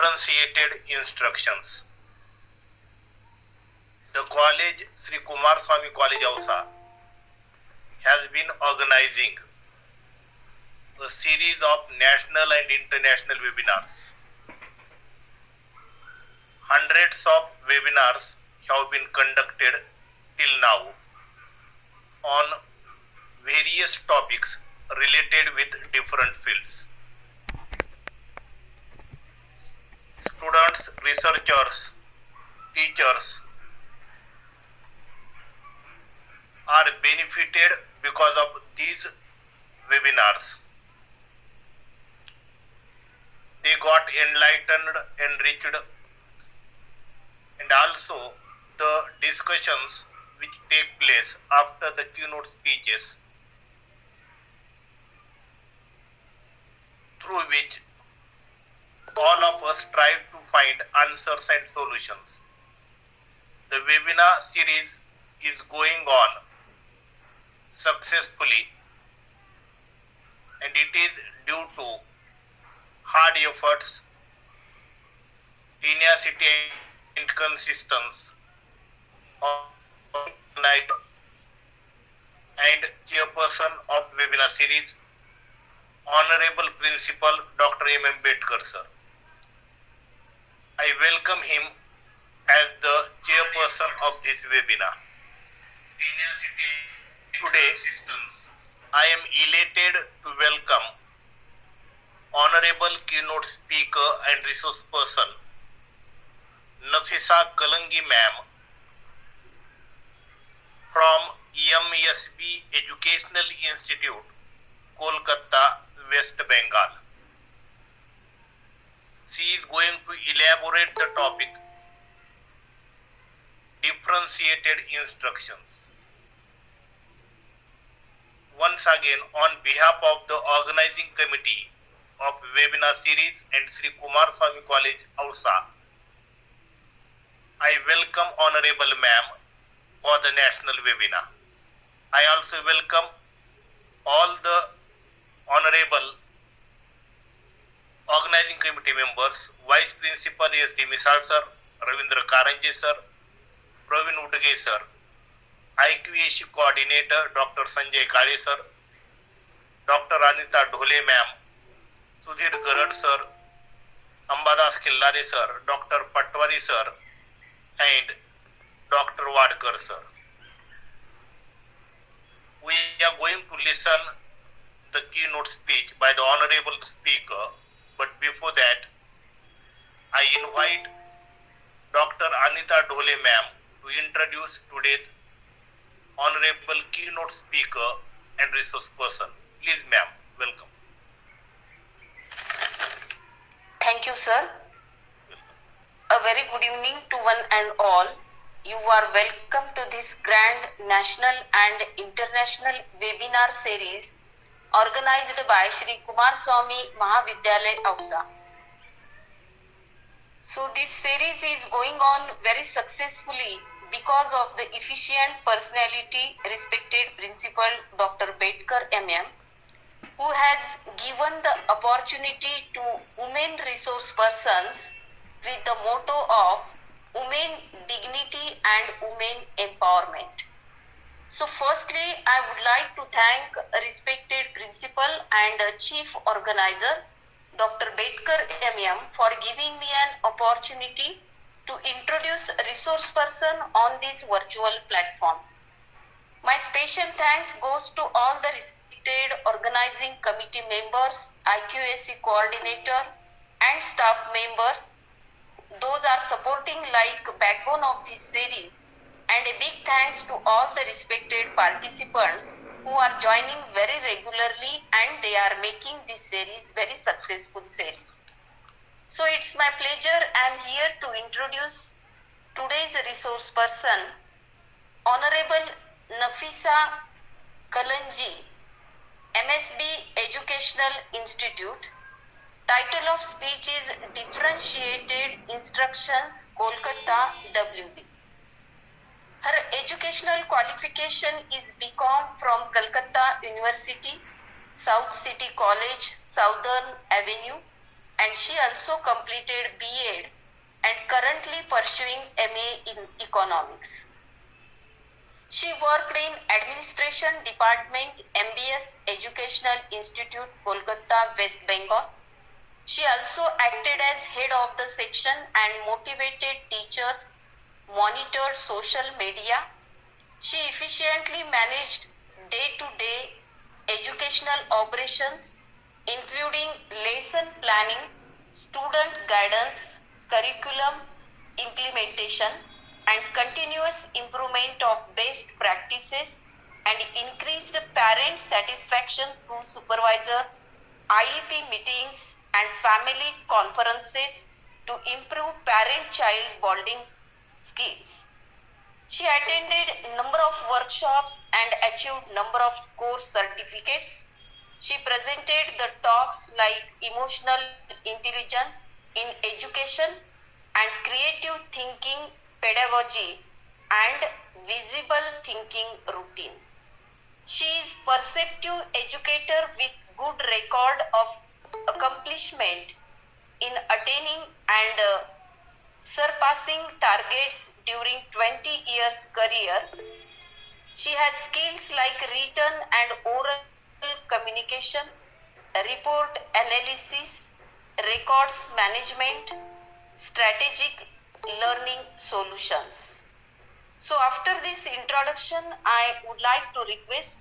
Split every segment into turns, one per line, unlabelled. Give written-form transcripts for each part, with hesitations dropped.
differentiated instructions. The college, Shri Kumarswami College Ausa, has been organizing a series of national and international webinars. Hundreds of webinars have been conducted till now on various topics related with different fields. Students, researchers, teachers are benefited because of these webinars. They got enlightened, enriched, and also the discussions which take place after the keynote speeches, through which all of us try to find answers and solutions. The webinar series is going on successfully, and it is due to hard efforts, tenacity and consistency of night and chairperson of webinar series, Honorable Principal Dr. M. Ambedkar sir. I welcome him as the chairperson of this webinar. Today, I am elated to welcome Honorable Keynote Speaker and Resource Person Nafisa Kalangi ma'am from MESB Educational Institute, Kolkata, West Bengal. She is going to elaborate the topic differentiated instructions. Once again, on behalf of the organizing committee of webinar series and Shri Kumarswami College Ausa, I welcome Honorable Ma'am for the national webinar. I also welcome all the Honorable organizing committee members, Vice Principal S.D. Misal sir, Ravindra Karanje sir, Praveen Udge sir, IQAC Coordinator Dr. Sanjay Kale sir, Dr. Anita Dhole ma'am, Sudhir Garad sir, Ambadas Khillare sir, Dr. Patwari sir, and Dr. Wadkar sir. We are going to listen the keynote speech by the honorable speaker, but before that, I invite Dr. Anita Dhole ma'am to introduce today's honorable keynote speaker and resource person. Please ma'am, welcome.
Thank you sir. A very good evening to one and all. You are welcome to this grand national and international webinar series organized by Shri Kumarswami Mahavidyalaya Ausa. So this series is going on very successfully because of the efficient personality, respected Principal Dr. Ambedkar MM, who has given the opportunity to women resource persons with the motto of Women Dignity and Women Empowerment. So firstly, I would like to thank respected Principal and Chief Organizer Dr. Ambedkar MM for giving me an opportunity to introduce a resource person on this virtual platform. My special thanks goes to all the respected organizing committee members, IQAC coordinator and staff members. Those are supporting like backbone of this series, and a big thanks to all the respected participants who are joining very regularly, and they are making this series very successful series. So it's my pleasure. I am here to introduce today's resource person, Honorable Nafisa Kalangi, MSB Educational Institute. Title of speech is Differentiated Instructions, Kolkata, WB. Her educational qualification is BCom from Kolkata University, South City College, Southern Avenue, and she also completed B.Ed and currently pursuing MA in Economics. She worked in Administration Department, MBS Educational Institute, Kolkata, West Bengal. She also acted as head of the section and motivated teachers, monitored social media. She efficiently managed day-to-day educational operations, including lesson planning, student guidance, curriculum implementation, and continuous improvement of best practices, and increased parent satisfaction through supervisor, IEP meetings, and family conferences to improve parent-child bonding skills. She attended number of workshops and achieved number of course certificates. She presented the talks like emotional intelligence in education and creative thinking pedagogy and visible thinking routine. She is perceptive educator with good record of accomplishment in attaining and surpassing targets during 20 years career. She has skills like written and oral communication, report analysis, records management, strategic learning solutions. So after this introduction, I would like to request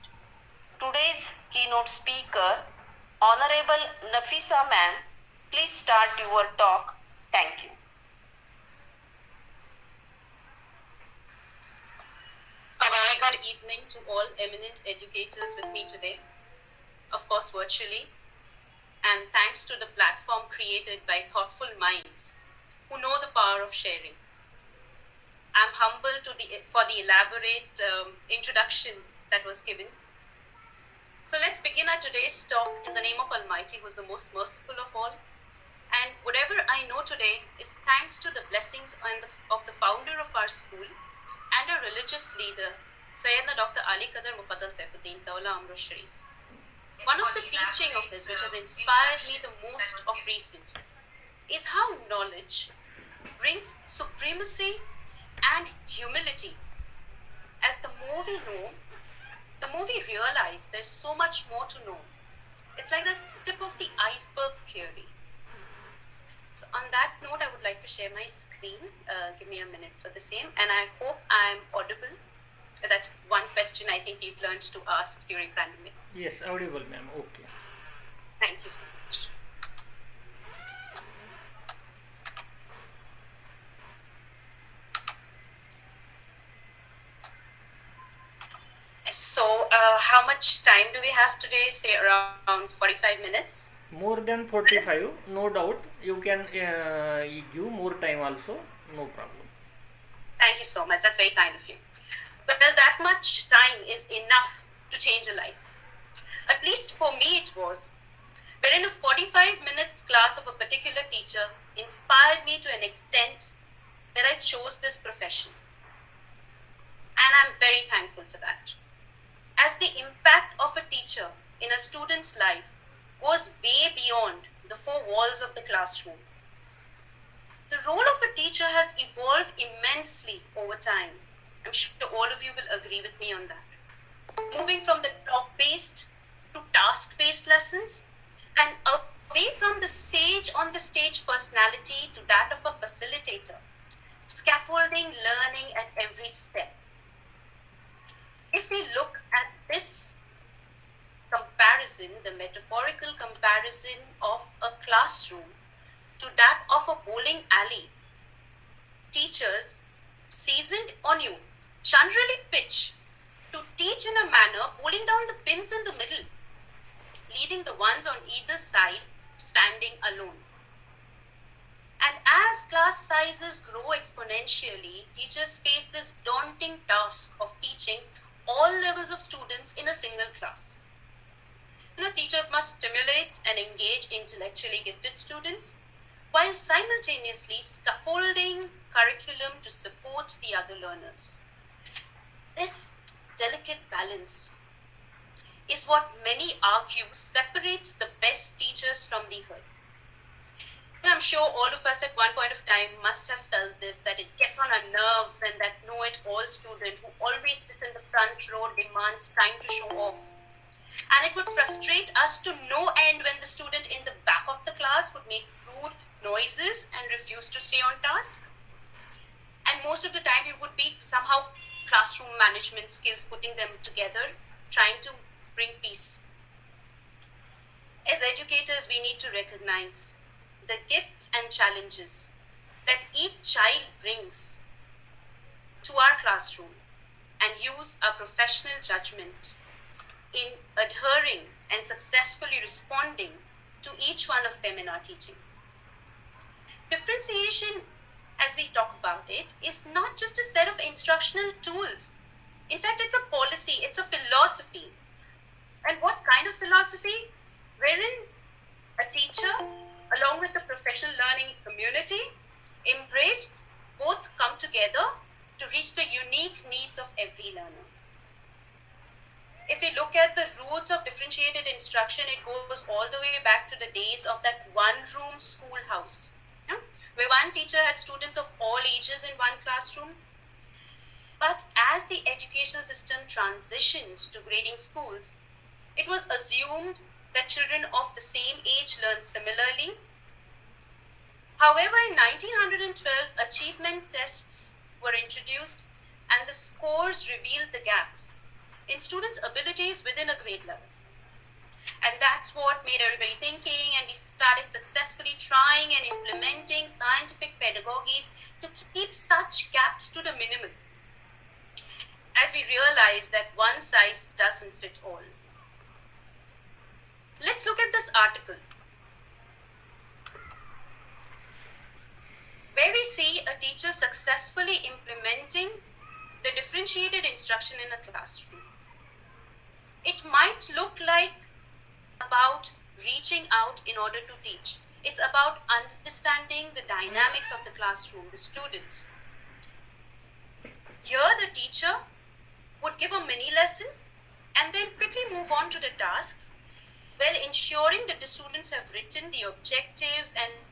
today's keynote speaker, Honorable Nafisa ma'am, please start your talk. Thank you.
A very good evening to all eminent educators with me today, of course virtually, and thanks to the platform created by thoughtful minds who know the power of sharing. I'm humbled for the elaborate introduction that was given. So let's begin our today's talk in the name of Almighty, who is the most merciful of all. And whatever I know today is thanks to the blessings of the founder of our school and a religious leader, Sayyidina Dr. Ali Qadar Mufaddal Saifuddin Tawla Amru Shri. One of the teaching of his which has inspired me the most of recent is how knowledge brings supremacy and humility. As the more we know, the more we realize there's so much more to know. It's like the tip of the iceberg theory. So on that note, I would like to share my screen. Give me a minute for the same, and I hope I'm audible. That's one question I think we've learned to ask during pandemic.
Yes, audible, ma'am. Okay.
Thank you so much. So, how much time do we have today? Say around 45 minutes.
More than 45, no doubt. You can give more time also, no problem.
Thank you so much. That's very kind of you. But that much time is enough to change a life. At least for me it was. Wherein a 45 minutes class of a particular teacher inspired me to an extent that I chose this profession. And I'm very thankful for that. As the impact of a teacher in a student's life goes way beyond the four walls of the classroom. The role of a teacher has evolved immensely over time. I'm sure all of you will agree with me on that. Moving from the talk-based to task-based lessons, and away from the sage on the stage personality to that of a facilitator, scaffolding learning at every step. If we look at this comparison, the metaphorical comparison of a classroom to that of a bowling alley, teachers, seasoned or new, generally pitch to teach in a manner pulling down the pins in the middle, leaving the ones on either side standing alone. And as class sizes grow exponentially, teachers face this daunting task of teaching all levels of students in a single class. Teachers must stimulate and engage intellectually gifted students while simultaneously scaffolding curriculum to support the other learners. This delicate balance is what many argue separates the best teachers from the herd. And I'm sure all of us at one point of time must have felt this, that it gets on our nerves when that know-it-all student who always sits in the front row demands time to show off. And it would frustrate us to no end when the student in the back of the class would make rude noises and refuse to stay on task. And most of the time it would be somehow classroom management skills, putting them together, trying to bring peace. As educators, we need to recognize the gifts and challenges that each child brings to our classroom and use our professional judgment in adhering and successfully responding to each one of them in our teaching. Differentiation, as we talk about it, is not just a set of instructional tools. In fact, it's a policy, it's a philosophy. And what kind of philosophy? Wherein a teacher, along with the professional learning community, embrace both come together to reach the unique needs of every learner. If we look at the roots of differentiated instruction, it goes all the way back to the days of that one-room schoolhouse, where one teacher had students of all ages in one classroom. But as the educational system transitioned to grading schools, it was assumed that children of the same age learn similarly. However, in 1912, achievement tests were introduced and the scores revealed the gaps in students' abilities within a grade level. And that's what made everybody thinking, and we started successfully trying and implementing scientific pedagogies to keep such gaps to the minimum, as we realize that one size doesn't fit all. Let's look at this article, where we see a teacher successfully implementing the differentiated instruction in a classroom. It might look like about reaching out in order to teach. It's about understanding the dynamics of the classroom, the students. Here, the teacher would give a mini lesson and then quickly move on to the tasks, while ensuring that the students have written the objectives and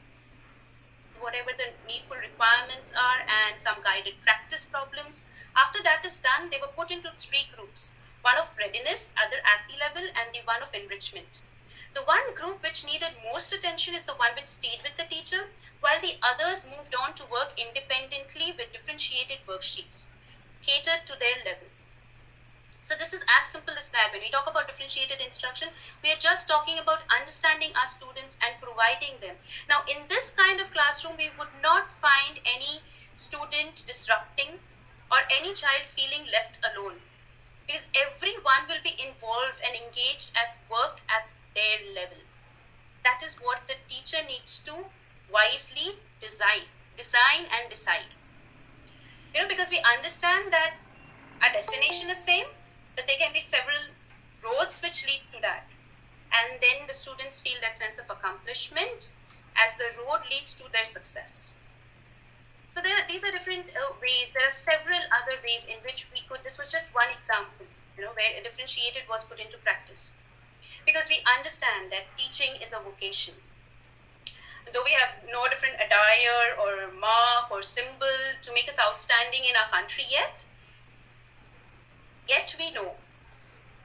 whatever the needful requirements are and some guided practice problems. After that is done, they were put into 3 groups. One of readiness, other at the level, and the one of enrichment. The one group which needed most attention is the one which stayed with the teacher, while the others moved on to work independently with differentiated worksheets, catered to their level. So this is as simple as that. When we talk about differentiated instruction, we are just talking about understanding our students and providing them. Now, in this kind of classroom, we would not find any student disrupting or any child feeling left alone, because everyone will be involved and engaged at work at their level. That is what the teacher needs to wisely design and decide. Because we understand that our destination is same, but there can be several roads which lead to that. And then the students feel that sense of accomplishment as the road leads to their success. So these are different ways. There are several other ways in which we could, this was just one example, where a differentiated was put into practice. Because we understand that teaching is a vocation. Though we have no different attire or mark or symbol to make us outstanding in our country yet we know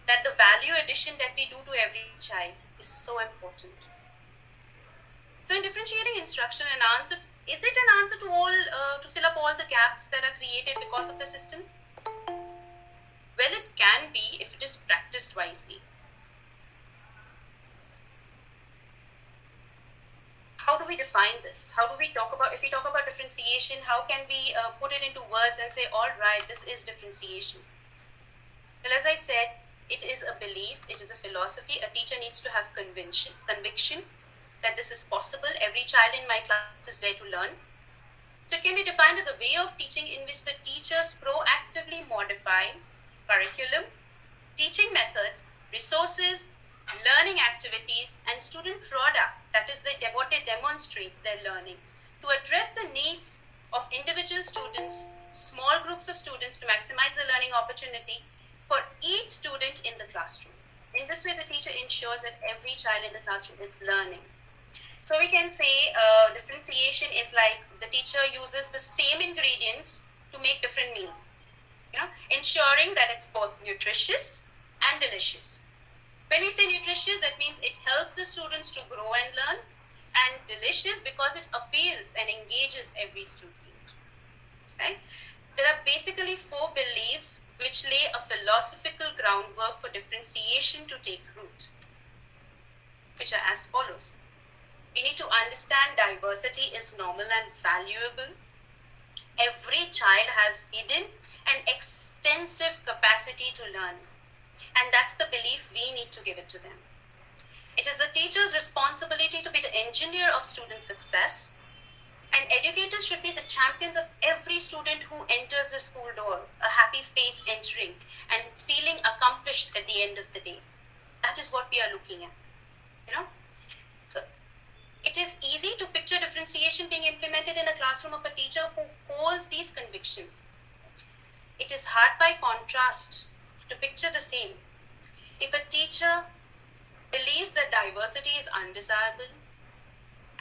that the value addition that we do to every child is so important. So in differentiating instruction, is it an answer to all to fill up all the gaps that are created because of the system? Well, it can be if it is practiced wisely. How do we define this? If we talk about differentiation, how can we put it into words and say, all right, this is differentiation? Well, as I said, it is a belief, it is a philosophy. A teacher needs to have conviction that this is possible. Every child in my class is there to learn. So it can be defined as a way of teaching in which the teachers proactively modify curriculum, teaching methods, resources, learning activities, and student product, that is what they demonstrate their learning, to address the needs of individual students, small groups of students, to maximize the learning opportunity for each student in the classroom. In this way, the teacher ensures that every child in the classroom is learning. So we can say differentiation is like the teacher uses the same ingredients to make different meals, ensuring that it's both nutritious and delicious. When we say nutritious, that means it helps the students to grow and learn, and delicious because it appeals and engages every student. Right? There are basically 4 beliefs which lay a philosophical groundwork for differentiation to take root, which are as follows. We need to understand diversity is normal and valuable. Every child has hidden and extensive capacity to learn, and that's the belief we need to give it to them. It is the teacher's responsibility to be the engineer of student success, and educators should be the champions of every student who enters the school door, a happy face entering and feeling accomplished at the end of the day. That is what we are looking at. So it is easy to picture differentiation being implemented in a classroom of a teacher who holds these convictions. It is hard by contrast to picture the same if a teacher believes that diversity is undesirable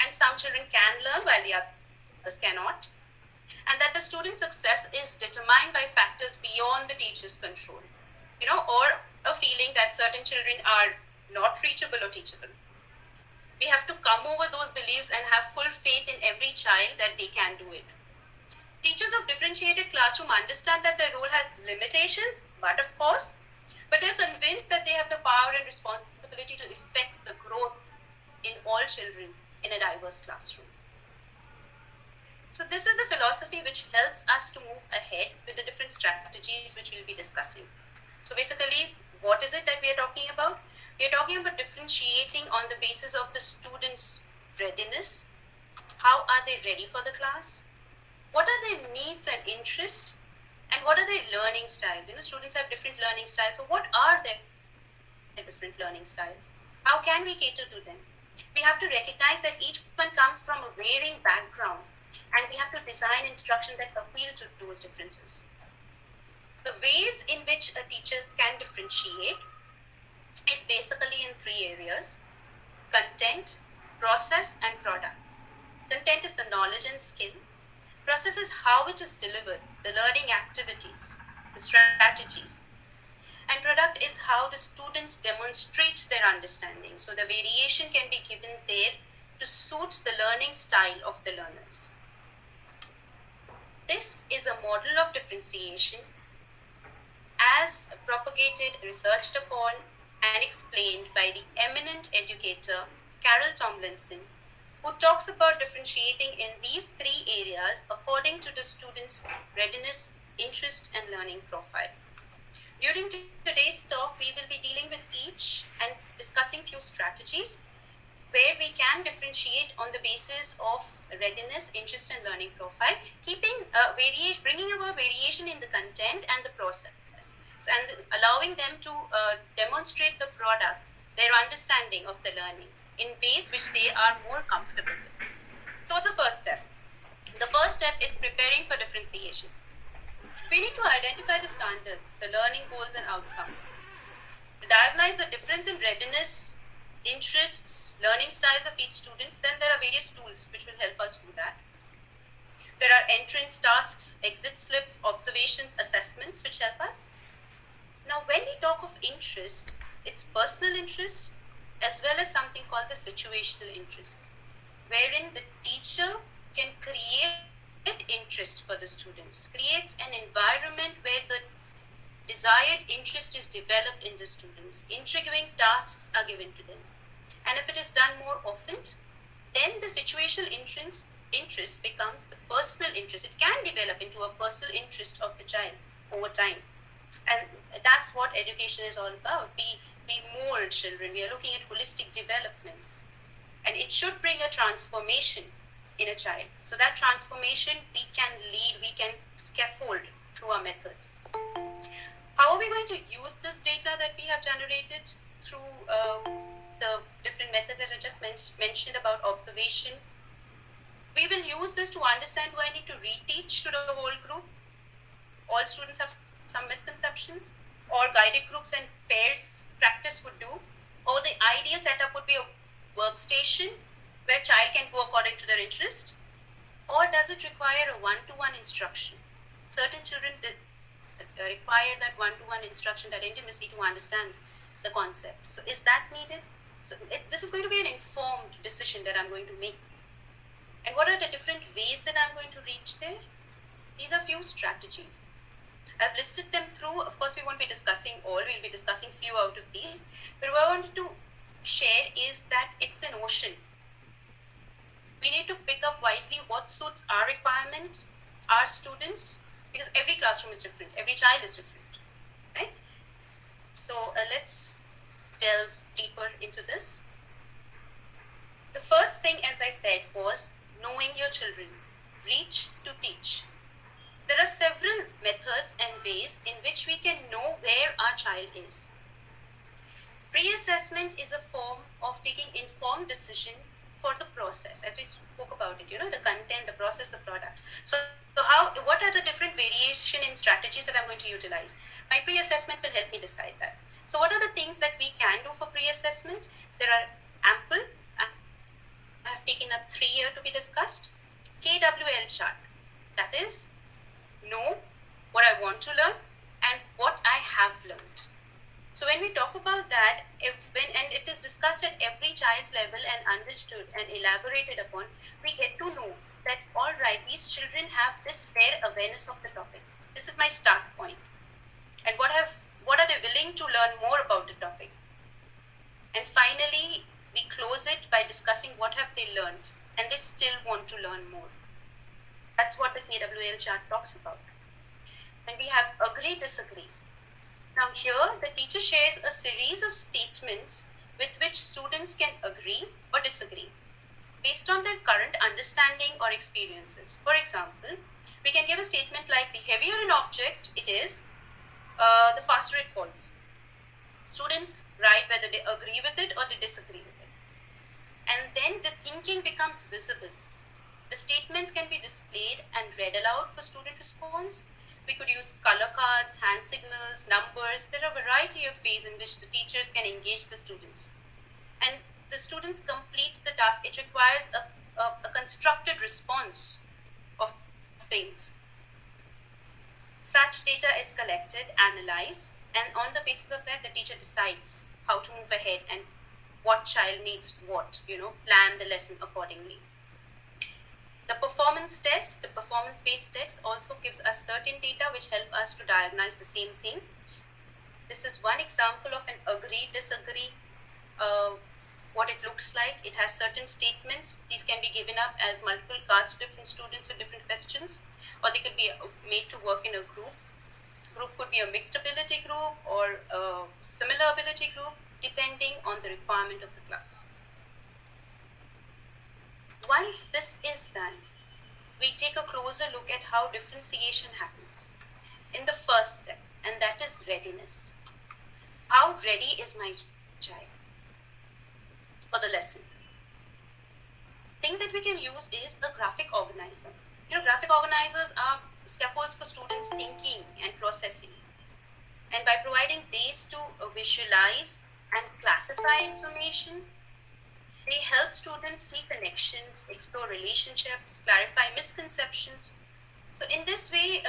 and some children can learn while the others cannot, and that the student success is determined by factors beyond the teacher's control, or a feeling that certain children are not reachable or teachable. We have to come over those beliefs and have full faith in every child that they can do it. Teachers of differentiated classroom understand that their role has limitations, but they're convinced that they have the power and responsibility to effect the growth in all children in a diverse classroom. So this is the philosophy which helps us to move ahead with the different strategies which we'll be discussing. So basically, what is it that we are talking about? We are talking about differentiating on the basis of the students' readiness. How are they ready for the class? What are their needs and interests? And what are their learning styles? Students have different learning styles. So what are their different learning styles? How can we cater to them? We have to recognize that each one comes from a varying background, and we have to design instruction that appeal to those differences. The ways in which a teacher can differentiate is basically in 3 areas: content, process, and product. Content is the knowledge and skill. Process is how it is delivered, the learning activities, the strategies. And product is how the students demonstrate their understanding. So the variation can be given there to suit the learning style of the learners. This is a model of differentiation as propagated, researched upon, and explained by the eminent educator Carol Tomlinson, who talks about differentiating in these 3 areas according to the student's readiness, interest, and learning profile. During today's talk, we will be dealing with each and discussing few strategies where we can differentiate on the basis of readiness, interest, and learning profile, bringing about variation in the content and the process, and allowing them to demonstrate the product, their understanding of the learning in ways which they are more comfortable with. So what's the first step? The first step is preparing for differentiation. We need to identify the standards, the learning goals and outcomes. To diagnose the difference in readiness, interests, learning styles of each student, then there are various tools which will help us do that. There are entrance tasks, exit slips, observations, assessments which help us. Now, when we talk of interest, it's personal interest as well as something called the situational interest, wherein the teacher can create interest for the students, creates an environment where the desired interest is developed in the students, intriguing tasks are given to them. And if it is done more often, then the situational interest becomes the personal interest. It can develop into a personal interest of the child over time. And that's what education is all about. We mold children. We are looking at holistic development. And it should bring a transformation in a child. So that transformation we can lead, we can scaffold through our methods. How are we going to use this data that we have generated through the different methods that I just mentioned about observation? We will use this to understand, do I need to reteach to the whole group? All students have some misconceptions, or guided groups and pairs practice would do, or the ideal setup would be a workstation where child can go according to their interest, or does it require a one-to-one instruction? Certain children require that one-to-one instruction, that intimacy to understand the concept. So is that needed? So this is going to be an informed decision that I'm going to make. And what are the different ways that I'm going to reach there? These are few strategies. I've listed them through. Of course, we won't be discussing all. We'll be discussing few out of these. But what I wanted to share is that it's an ocean. We need to pick up wisely what suits our requirement, our students, because every classroom is different. Every child is different, right? So let's delve deeper into this. The first thing, as I said, was knowing your children. Reach to teach. There are several methods and ways in which we can know where our child is. Pre-assessment is a form of taking informed decision for the process, as we spoke about it, the content, the process, the product. So what are the different variation in strategies that I'm going to utilize? My pre-assessment will help me decide that. So what are the things that we can do for pre-assessment? There are ample. I have taken up 3 here to be discussed. KWL chart. That is, know what I want to learn and what I have learned. So when we talk about that, and it is discussed at every child's level and understood and elaborated upon, we get to know that, all right, these children have this fair awareness of the topic. This is my start point. And what are they willing to learn more about the topic? And finally, we close it by discussing what have they learned, and they still want to learn more. That's what the KWL chart talks about. And we have agree, disagree. Now here, the teacher shares a series of statements with which students can agree or disagree based on their current understanding or experiences. For example, we can give a statement like, the heavier an object it is, the faster it falls. Students write whether they agree with it or they disagree with it. And then the thinking becomes visible. The statements can be displayed and read aloud for student response. We could use color cards, hand signals, numbers. There are a variety of ways in which the teachers can engage the students. And the students complete the task. It requires a constructed response of things. Such data is collected, analyzed, and on the basis of that, the teacher decides how to move ahead and what child needs what, plan the lesson accordingly. The performance test, the performance-based test, also gives us certain data which help us to diagnose the same thing. This is one example of an agree, disagree, what it looks like. It has certain statements. These can be given up as multiple cards to different students with different questions, or they could be made to work in a group. Group could be a mixed ability group or a similar ability group, depending on the requirement of the class. Once this is done, we take a closer look at how differentiation happens in the first step, and that is readiness. How ready is my child for the lesson? Thing that we can use is a graphic organizer. Graphic organizers are scaffolds for students' thinking and processing. And by providing ways to visualize and classify information, they help students see connections, explore relationships, clarify misconceptions. So in this way,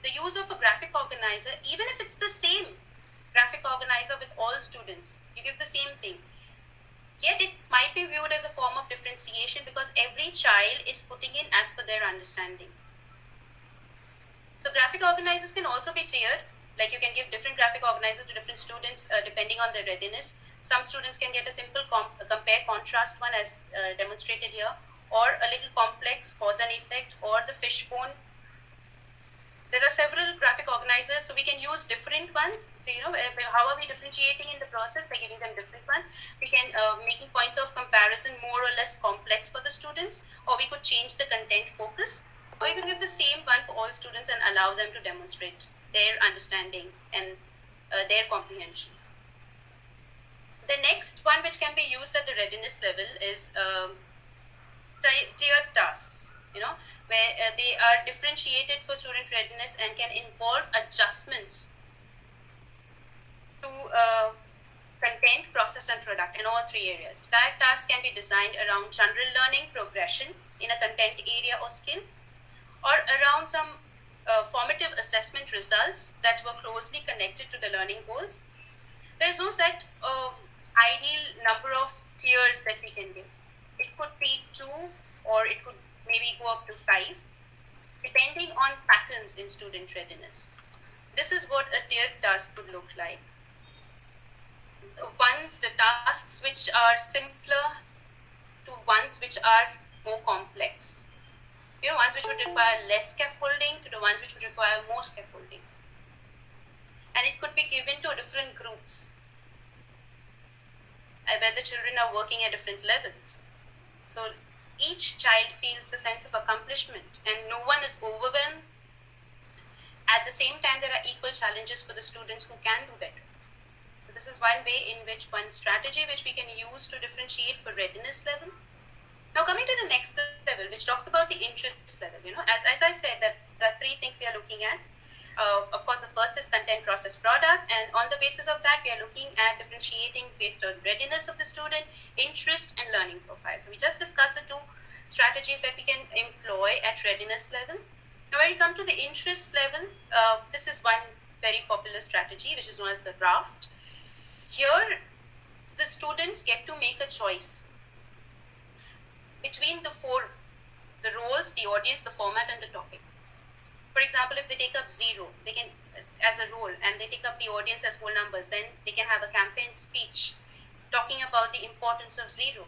the use of a graphic organizer, even if it's the same graphic organizer with all students, you give the same thing, yet it might be viewed as a form of differentiation because every child is putting in as per their understanding. So graphic organizers can also be tiered, like you can give different graphic organizers to different students depending on their readiness. Some students can get a simple compare contrast one as demonstrated here, or a little complex cause and effect, or the fishbone. There are several graphic organizers, so we can use different ones. So how are we differentiating in the process? By giving them different ones. We can making points of comparison more or less complex for the students, or we could change the content focus, or you can give the same one for all students and allow them to demonstrate their understanding and their comprehension. The next one which can be used at the readiness level is tiered tasks, where they are differentiated for student readiness and can involve adjustments to content, process, and product in all three areas. That task can be designed around general learning progression in a content area or skill, or around some formative assessment results that were closely connected to the learning goals. There is no set ideal number of tiers that we can give. It could be 2, or it could maybe go up to 5, depending on patterns in student readiness. This is what a tiered task would look like. The tasks which are simpler to ones which are more complex. Ones which would require less scaffolding to the ones which would require more scaffolding. And it could be given to different groups where the children are working at different levels. So each child feels a sense of accomplishment and no one is overwhelmed. At the same time, there are equal challenges for the students who can do better. So this is one way in which one strategy which we can use to differentiate for readiness level. Now coming to the next level, which talks about the interest level. As I said, that there are 3 things we are looking at. Of course, the first is content, process, product, and on the basis of that, we are looking at differentiating based on readiness of the student, interest, and learning profile. So we just discussed the 2 strategies that we can employ at readiness level. Now when we come to the interest level, this is one very popular strategy, which is known as the draft. Here, the students get to make a choice between the 4, the roles, the audience, the format, and the topic. For example, if they take up 0, they can, as a role, and they take up the audience as whole numbers, then they can have a campaign speech talking about the importance of 0.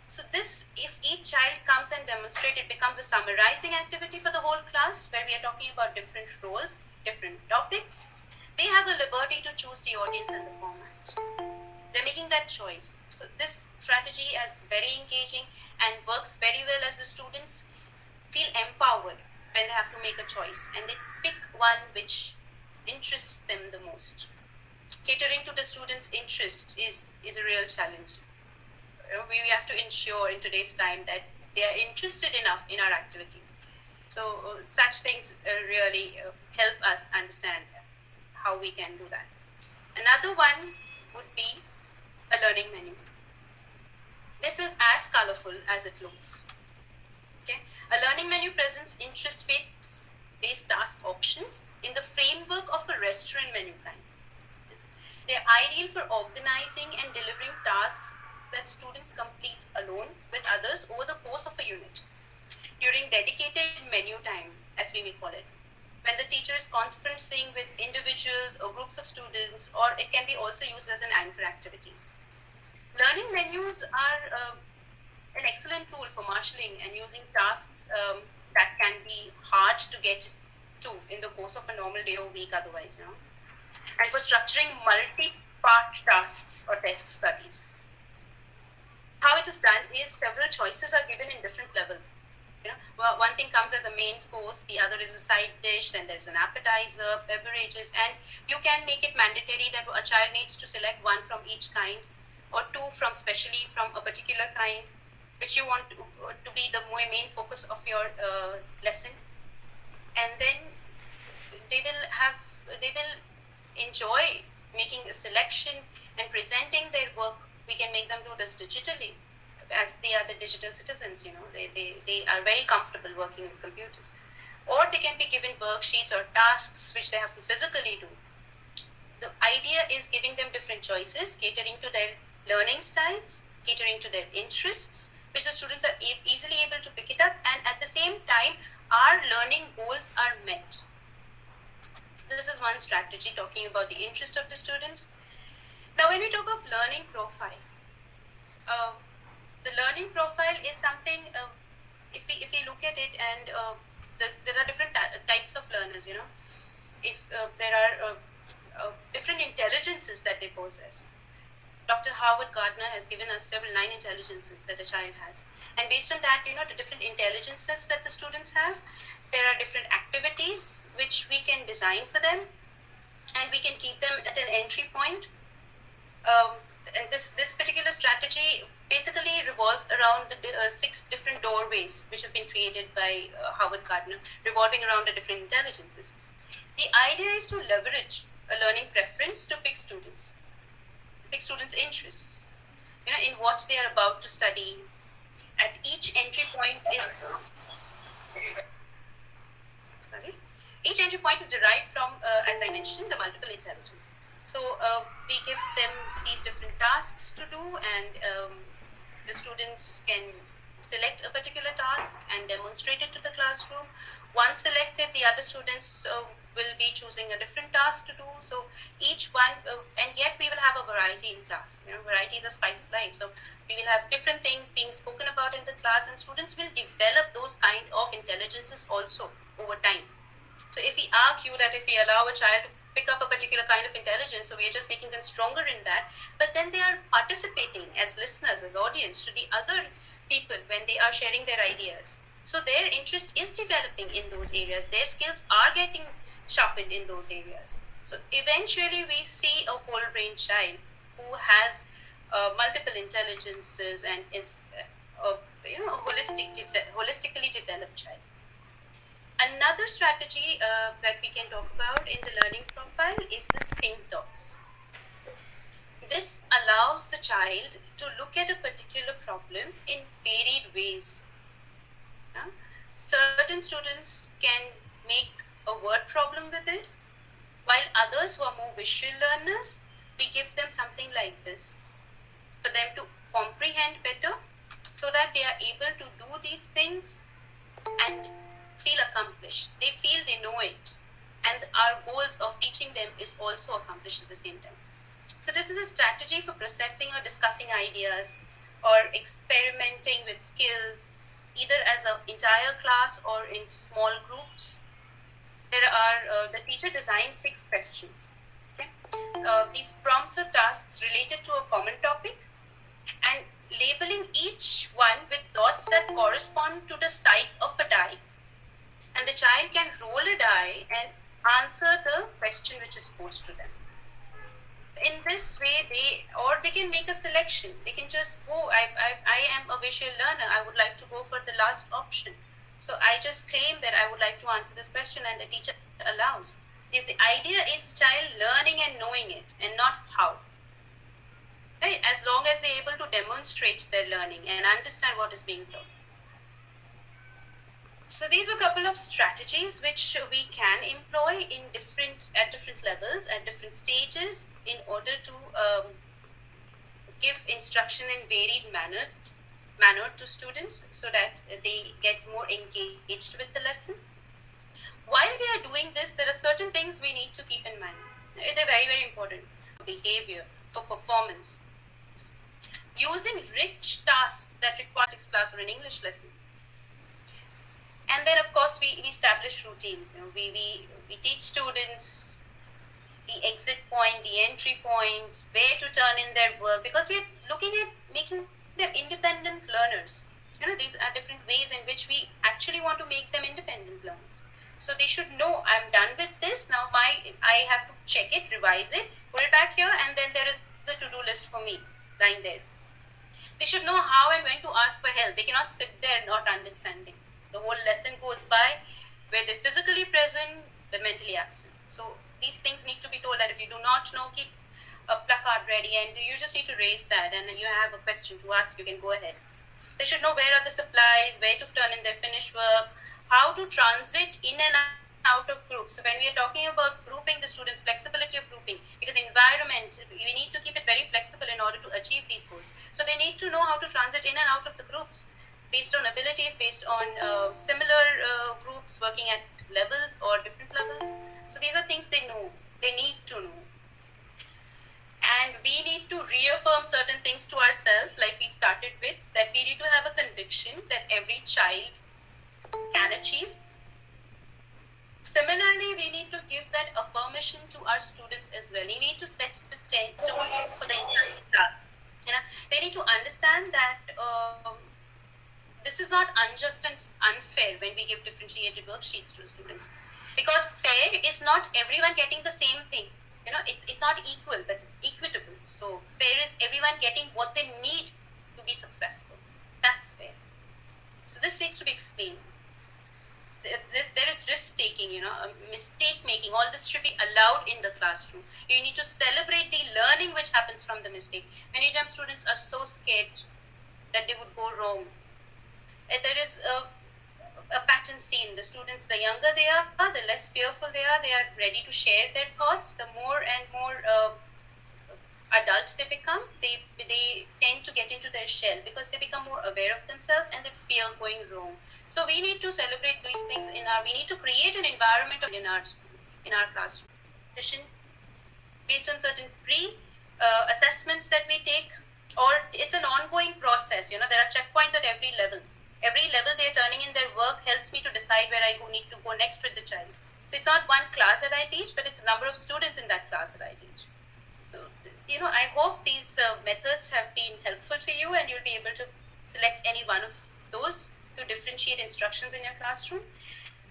So this, if each child comes and demonstrates, it becomes a summarizing activity for the whole class, where we are talking about different roles, different topics. They have a liberty to choose the audience and the format. They're making that choice. So this strategy is very engaging and works very well as the students feel empowered when they have to make a choice and they pick one which interests them the most. Catering to the students' interest is a real challenge. We have to ensure in today's time that they are interested enough in our activities. So such things really help us understand how we can do that. Another one would be a learning menu. This is as colorful as it looks. Okay? A learning menu presents interest-based task options in the framework of a restaurant menu kind. They're ideal for organizing and delivering tasks that students complete alone with others over the course of a unit during dedicated menu time, as we may call it, when the teacher is conferencing with individuals or groups of students, or it can be also used as an anchor activity. Learning menus are an excellent tool for marshalling and using tasks that can be hard to get to in the course of a normal day or week otherwise, and for structuring multi-part tasks or test studies. How it is done is several choices are given in different levels. Well, one thing comes as a main course, the other is a side dish, then there's an appetizer, beverages, and you can make it mandatory that a child needs to select 1 from each kind or 2 specially from a particular kind, which you want to be the main focus of your lesson. And then they will enjoy making a selection and presenting their work. We can make them do this digitally, as they are the digital citizens, they are very comfortable working with computers. Or they can be given worksheets or tasks which they have to physically do. The idea is giving them different choices, catering to their learning styles, catering to their interests, which the students are easily able to pick it up, and at the same time, our learning goals are met. So this is one strategy talking about the interest of the students. Now, when we talk of learning profile, the learning profile is something, if we look at it, and there are different types of learners, if there are different intelligences that they possess. Dr. Howard Gardner has given us several 9 intelligences that a child has. And based on that, the different intelligences that the students have, there are different activities which we can design for them, and we can keep them at an entry point. And this particular strategy basically revolves around the 6 different doorways which have been created by Howard Gardner, revolving around the different intelligences. The idea is to leverage a learning preference to pick students' interests, in what they are about to study. At each entry point is derived from, as I mentioned, the multiple intelligence. So we give them these different tasks to do, and the students can select a particular task and demonstrate it to the classroom. Once selected, the other students will be choosing a different task to do. So each one, and yet we will have a variety in class. Variety is a spice of life. So we will have different things being spoken about in the class, and students will develop those kind of intelligences also over time. So if we argue that if we allow a child to pick up a particular kind of intelligence, so we are just making them stronger in that, but then they are participating as listeners, as audience to the other people when they are sharing their ideas. So their interest is developing in those areas. Their skills are getting sharpened in those areas. So eventually we see a whole-brain child who has multiple intelligences and is a holistically developed child. Another strategy that we can talk about in the learning profile is this think talks. This allows the child to look at a particular problem in varied ways. Certain students can make a word problem with it, while others who are more visual learners, we give them something like this for them to comprehend better, so that they are able to do these things and feel accomplished. They feel they know it, and our goals of teaching them is also accomplished at the same time. So this is a strategy for processing or discussing ideas or experimenting with skills, either as an entire class or in small groups. There are, the teacher designed 6 questions. Okay? These prompts or tasks related to a common topic, and labeling each one with dots that correspond to the sides of a die. And the child can roll a die and answer the question which is posed to them. In this way, they can make a selection. They can just go, I am a visual learner, I would like to go for the last option. So I just claim that I would like to answer this question, and the teacher allows. Yes, the idea is the child learning and knowing it, and not how. Right? As long as they're able to demonstrate their learning and understand what is being taught. So these were a couple of strategies which we can employ at different levels, at different stages, in order to give instruction in varied manner to students, so that they get more engaged with the lesson. While we are doing this, there are certain things we need to keep in mind. They're very, very important. Behavior, for performance. Using rich tasks that require a class or an English lesson. And then, of course, we establish routines. We teach students the exit point, the entry point, where to turn in their work, because we are looking at making them independent learners. These are different ways in which we actually want to make them independent learners. So they should know, I'm done with this, now I have to check it, revise it, put it back here, and then there is the to-do list for me lying there. They should know how and when to ask for help. They cannot sit there not understanding. The whole lesson goes by where they're physically present, they're mentally absent. So these things need to be told, that if you do not know, keep a placard ready, and you just need to raise that, and you have a question to ask, you can go ahead. They should know where are the supplies, where to turn in their finished work, how to transit in and out of groups. So when we are talking about grouping the students, flexibility of grouping, because environment, we need to keep it very flexible in order to achieve these goals. So they need to know how to transit in and out of the groups, based on abilities, based on similar groups working at levels or different levels. So these are things they know, they need to know. And we need to reaffirm certain things to ourselves, like we started with, that we need to have a conviction that every child can achieve. Similarly, we need to give that affirmation to our students as well. We need to set the tone for the entire class. They need to understand that this is not unjust and unfair when we give differentiated worksheets to students, because fair is not everyone getting the same thing. It's not equal, but it's equitable. So fair is everyone getting what they need to be successful. That's fair. So this needs to be explained. there is risk taking, mistake making. All this should be allowed in the classroom. You need to celebrate the learning which happens from the mistake. Many times students are so scared that they would go wrong. There is a pattern seen. The students, the younger they are, the less fearful they are. They are ready to share their thoughts. The more and more adults they become, they tend to get into their shell because they become more aware of themselves and they fear going wrong. So we need to celebrate these things we need to create an environment in our school, in our classroom. Based on certain assessments that we take, or it's an ongoing process. There are checkpoints at every level. Every level they're turning in their work helps me to decide where I need to go next with the child. So it's not one class that I teach, but it's a number of students in that class that I teach. So, I hope these methods have been helpful to you and you'll be able to select any one of those to differentiate instructions in your classroom.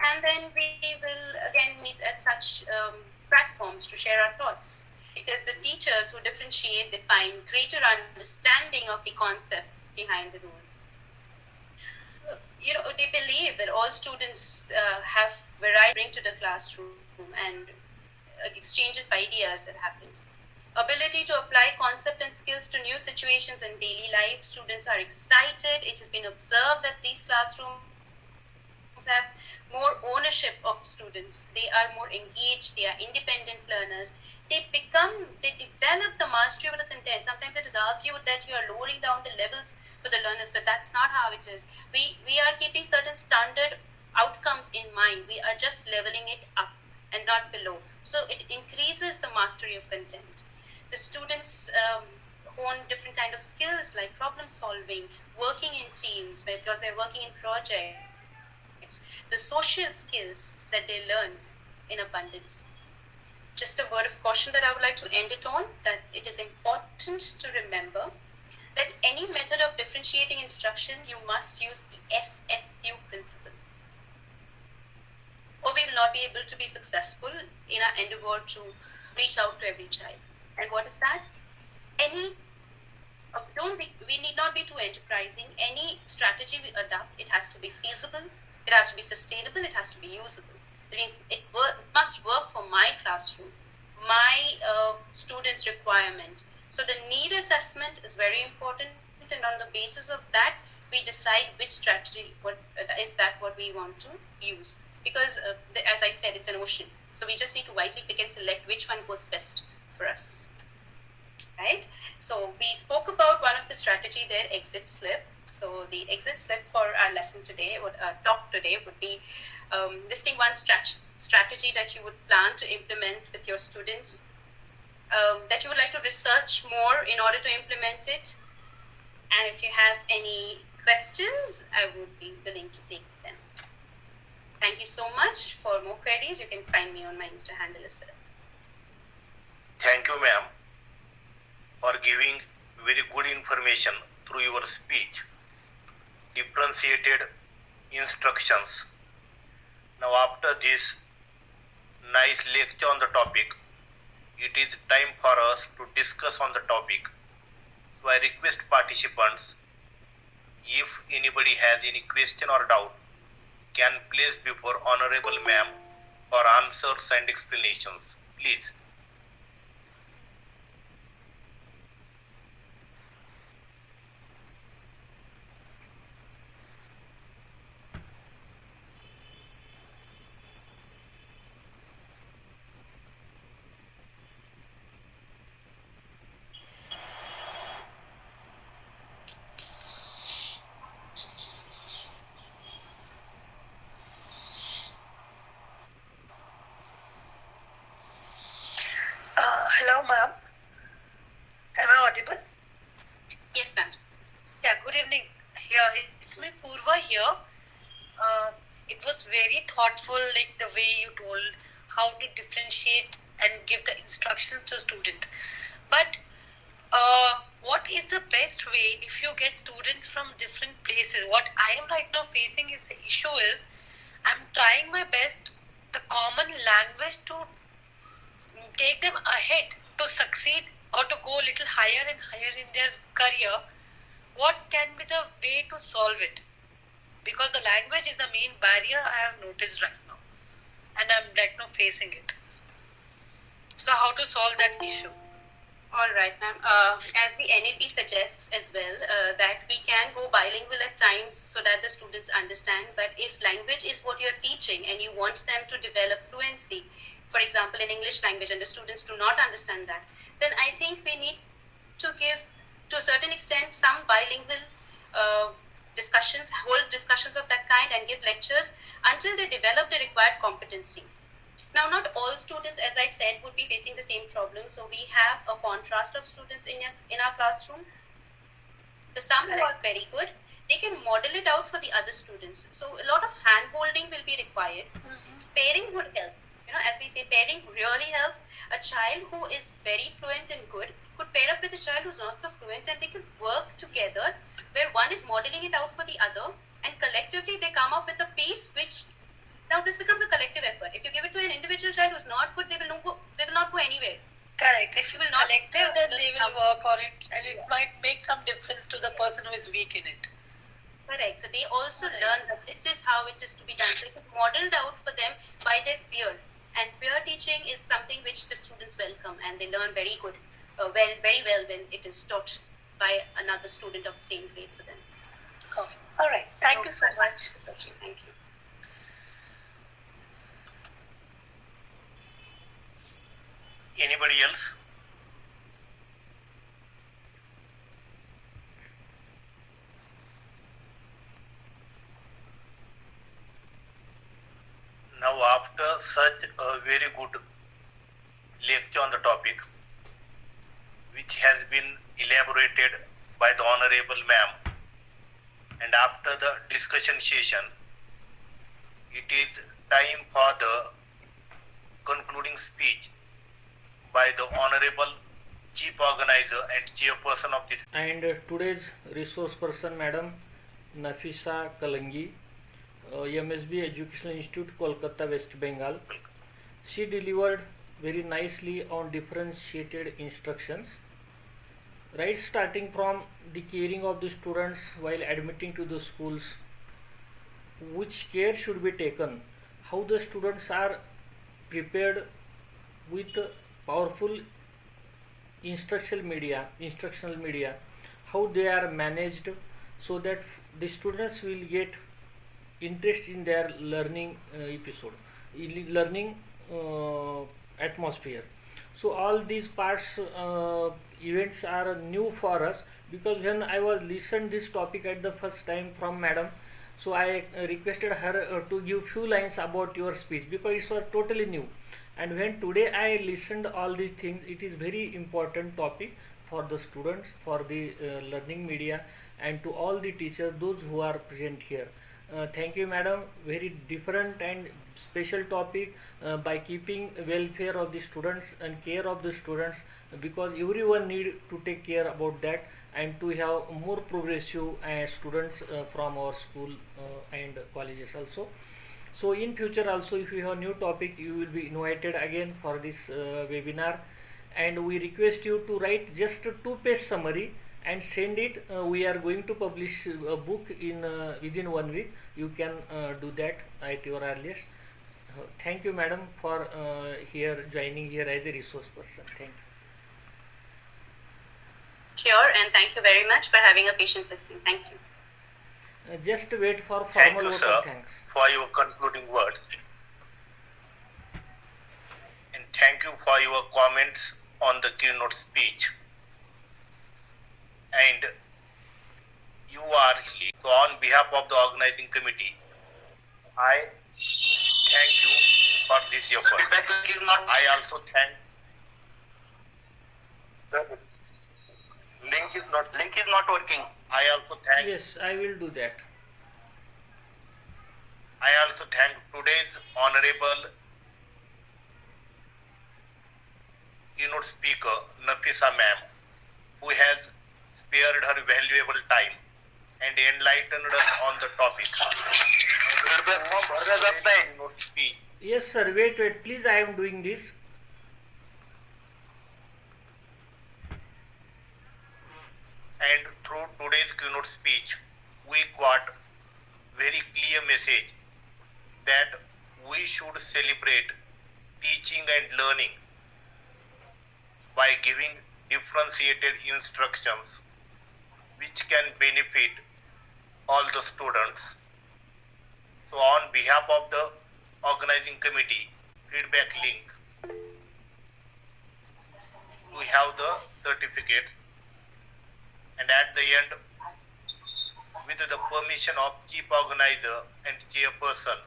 And then we will again meet at such platforms to share our thoughts. Because the teachers who differentiate, they find greater understanding of the concepts behind the rules. They believe that all students have variety bring to the classroom and exchange of ideas that happen. Ability to apply concept and skills to new situations in daily life. Students are excited. It has been observed that these classrooms have more ownership of students. They are more engaged. They are independent learners. They develop the mastery of the content. Sometimes it is argued that you are lowering down the levels for the learners, but that's not how it is. We are keeping certain standard outcomes in mind. We are just leveling it up and not below. So it increases the mastery of content. The students hone different kind of skills like problem solving, working in teams because they're working in projects, the social skills that they learn in abundance. Just a word of caution that I would like to end it on, that it is important to remember that any method of differentiating instruction, you must use the FSU principle, or we will not be able to be successful in our endeavor to reach out to every child. And what is that? We need not be too enterprising. Any strategy we adopt, it has to be feasible, it has to be sustainable, it has to be usable. That means it must work for my classroom, my students' requirement. So the need assessment is very important, and on the basis of that, we decide which strategy what we want to use. Because as I said, it's an ocean. So we just need to wisely pick and select which one goes best for us. Right? So we spoke about one of the strategy there, exit slip. So the exit slip for our lesson today, talk today, would be listing one strategy that you would plan to implement with your students, that you would like to research more in order to implement it. And if you have any questions, I would be willing to take them. Thank you so much. For more queries, you can find me on my Insta handle as well.
Thank you, ma'am, for giving very good information through your speech. Differentiated instructions. Now after this nice lecture on the topic, it is time for us to discuss on the topic. So I request participants, if anybody has any question or doubt, can place before Honorable Ma'am for answers and explanations. Please.
Hello, ma'am. Am I audible?
Yes, ma'am.
Yeah, good evening. Here, it's me, Purva here. It was very thoughtful, like the way you told how to differentiate and give the instructions to student. But what is the best way if you get students from different places? What I am right now facing is the issue is I'm trying my best, the common language to take them ahead to succeed or to go a little higher and higher in their career. What can be the way to solve it? because the language is the main barrier I have noticed right now, and I'm facing it. So how to solve that issue?
All right, ma'am. As the NAP suggests as well, that we can go bilingual at times so that the students understand. But if language is what you're teaching and you want them to develop fluency, for example, in English language, and the students do not understand that, then I think we need to give, to a certain extent, some bilingual discussions, hold discussions of that kind, and give lectures until they develop the required competency. Now, not all students, as I said, would be facing the same problem. So we have a contrast of students in our classroom. The some who are very good, they can model it out for the other students. So a lot of hand-holding will be required. So pairing would help. As we say, pairing really helps. A child who is very fluent and good could pair up with a child who's not so fluent, and they can work together where one is modeling it out for the other, and collectively they come up with a piece which... Now this becomes a collective effort. If you give it to an individual child who's not good, they will not go anywhere.
Correct. If it is collective, then they will work on it, and it might make some difference to the person who is weak in it.
Correct. So they also learn that this is how it is to be done. So it is modeled out for them by their peer. And peer teaching is something which the students welcome, and they learn very very well when it is taught by another student of the same grade for them.
Oh, all right. Thank you so much.
Thank you.
Anybody else? Now, after such a very good lecture on the topic, which has been elaborated by the Honorable Ma'am, and after the discussion session, it is time for the concluding speech by the Honorable Chief Organizer and Chairperson of this.
And today's resource person, Madam Nafisa Kalangi, MSB Educational Institute, Kolkata, West Bengal. She delivered very nicely on differentiated instructions, right, starting from the caring of the students while admitting to the schools, which care should be taken, how the students are prepared with powerful instructional media, how they are managed so that the students will get interest in their learning learning atmosphere. So all these parts events are new for us, because when I was listened this topic at the first time from Madam, so I requested her to give few lines about your speech, because it was totally new. And when today I listened all these things, it is very important topic for the students, for the learning media, and to all the teachers, those who are present here. Thank you, Madam. Very different and special topic, by keeping welfare of the students and care of the students, because everyone need to take care about that, and to have more progressive students from our school and colleges also. So in future also, if you have new topic, you will be invited again for this webinar, and we request you to write just a 2-page summary and send it. We are going to publish a book in within 1 week. You can do that at your earliest. Thank you, Madam, for joining here as a resource person. Thank you.
Sure, and thank you very much for having a patient listening. Thank you.
Just wait for
Thank
formal
you,
vote
sir,
of thanks.
for your concluding words. And thank you for your comments on the keynote speech. And you are, so on behalf of the organizing committee, I thank you for this effort. I also thank. Sir, link is not working. I also thank.
Yes, I will do that.
I also thank today's honorable keynote speaker, Nafisa ma'am, who has spared her valuable time and enlightened us on the topic.
Yes, sir. Wait. Please, I am doing this.
And through today's keynote speech, we got very message that we should celebrate teaching and learning by giving differentiated instructions which can benefit all the students. So on behalf of the organizing committee, feedback link, we have the certificate, and at the end, with the permission of chief organizer and chairperson,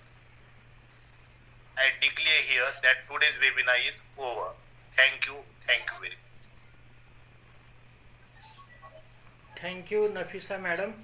I declare here that today's webinar is over. Thank you very much.
Thank you, Nafisa madam.